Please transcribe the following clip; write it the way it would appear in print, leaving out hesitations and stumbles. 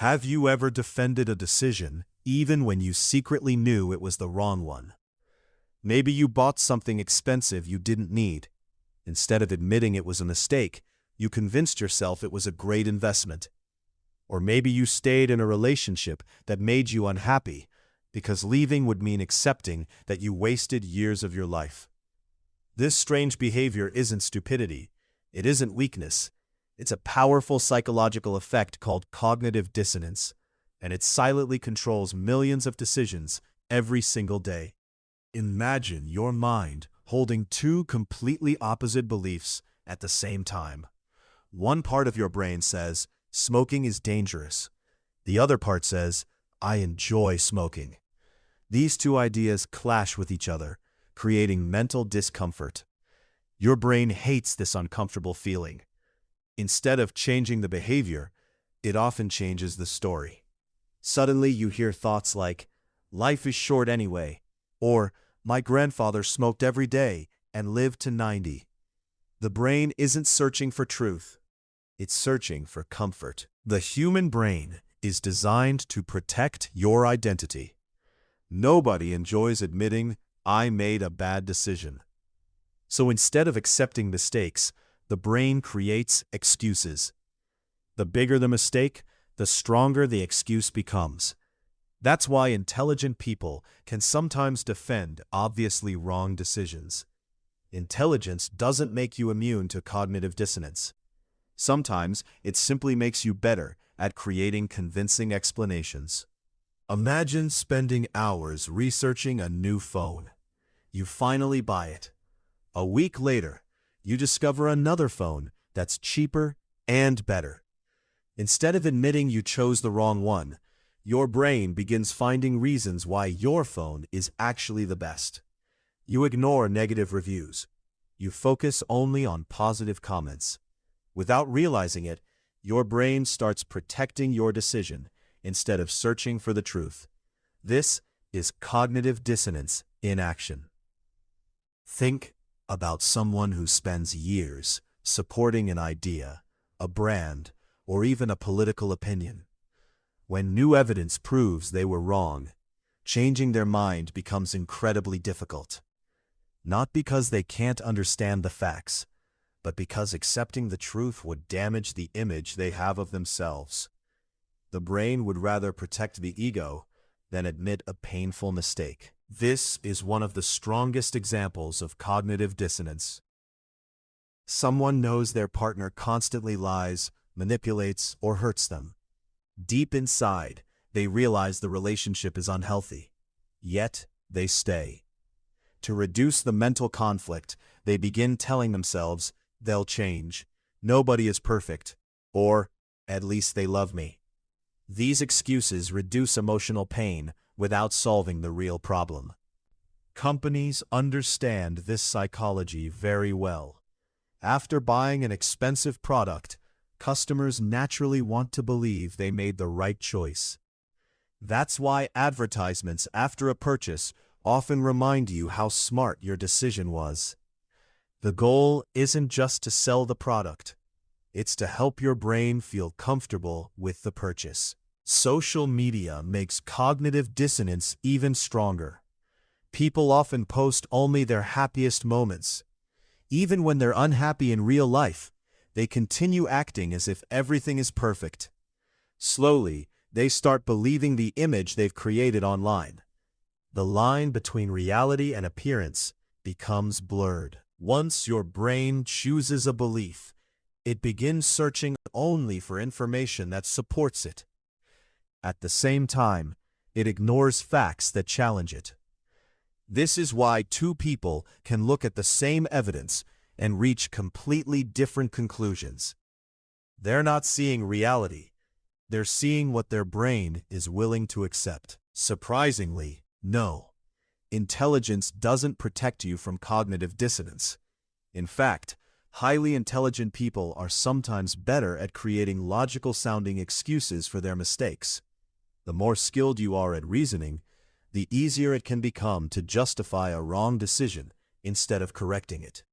Have you ever defended a decision even when you secretly knew it was the wrong one? Maybe you bought something expensive you didn't need. Instead of admitting it was a mistake, you convinced yourself it was a great investment. Or maybe you stayed in a relationship that made you unhappy because leaving would mean accepting that you wasted years of your life. This strange behavior isn't stupidity. It isn't weakness. It's a powerful psychological effect called cognitive dissonance, and it silently controls millions of decisions every single day. Imagine your mind holding two completely opposite beliefs at the same time. One part of your brain says, smoking is dangerous. The other part says, I enjoy smoking. These two ideas clash with each other, creating mental discomfort. Your brain hates this uncomfortable feeling. Instead of changing the behavior, it often changes the story. Suddenly you hear thoughts like, life is short anyway, or my grandfather smoked every day and lived to 90. The brain isn't searching for truth. It's searching for comfort. The human brain is designed to protect your identity. Nobody enjoys admitting, I made a bad decision. So instead of accepting mistakes, the brain creates excuses. The bigger the mistake, the stronger the excuse becomes. That's why intelligent people can sometimes defend obviously wrong decisions. Intelligence doesn't make you immune to cognitive dissonance. Sometimes it simply makes you better at creating convincing explanations. Imagine spending hours researching a new phone. You finally buy it. A week later, you discover another phone that's cheaper and better. Instead of admitting you chose the wrong one, your brain begins finding reasons why your phone is actually the best. You ignore negative reviews. You focus only on positive comments. Without realizing it, your brain starts protecting your decision instead of searching for the truth. This is cognitive dissonance in action. Think about someone who spends years supporting an idea, a brand, or even a political opinion. When new evidence proves they were wrong, changing their mind becomes incredibly difficult. Not because they can't understand the facts, but because accepting the truth would damage the image they have of themselves. The brain would rather protect the ego than admit a painful mistake. This is one of the strongest examples of cognitive dissonance. Someone knows their partner constantly lies, manipulates, or hurts them. Deep inside, they realize the relationship is unhealthy. Yet, they stay. To reduce the mental conflict, they begin telling themselves, they'll change, nobody is perfect, or, at least they love me. These excuses reduce emotional pain without solving the real problem. Companies understand this psychology very well. After buying an expensive product, customers naturally want to believe they made the right choice. That's why advertisements after a purchase often remind you how smart your decision was. The goal isn't just to sell the product. It's to help your brain feel comfortable with the purchase. Social media makes cognitive dissonance even stronger. People often post only their happiest moments. Even when they're unhappy in real life, they continue acting as if everything is perfect. Slowly, they start believing the image they've created online. The line between reality and appearance becomes blurred. Once your brain chooses a belief, it begins searching only for information that supports it. At the same time, it ignores facts that challenge it. This is why two people can look at the same evidence and reach completely different conclusions. They're not seeing reality. They're seeing what their brain is willing to accept. Surprisingly, no. Intelligence doesn't protect you from cognitive dissonance. In fact, highly intelligent people are sometimes better at creating logical-sounding excuses for their mistakes. The more skilled you are at reasoning, the easier it can become to justify a wrong decision instead of correcting it.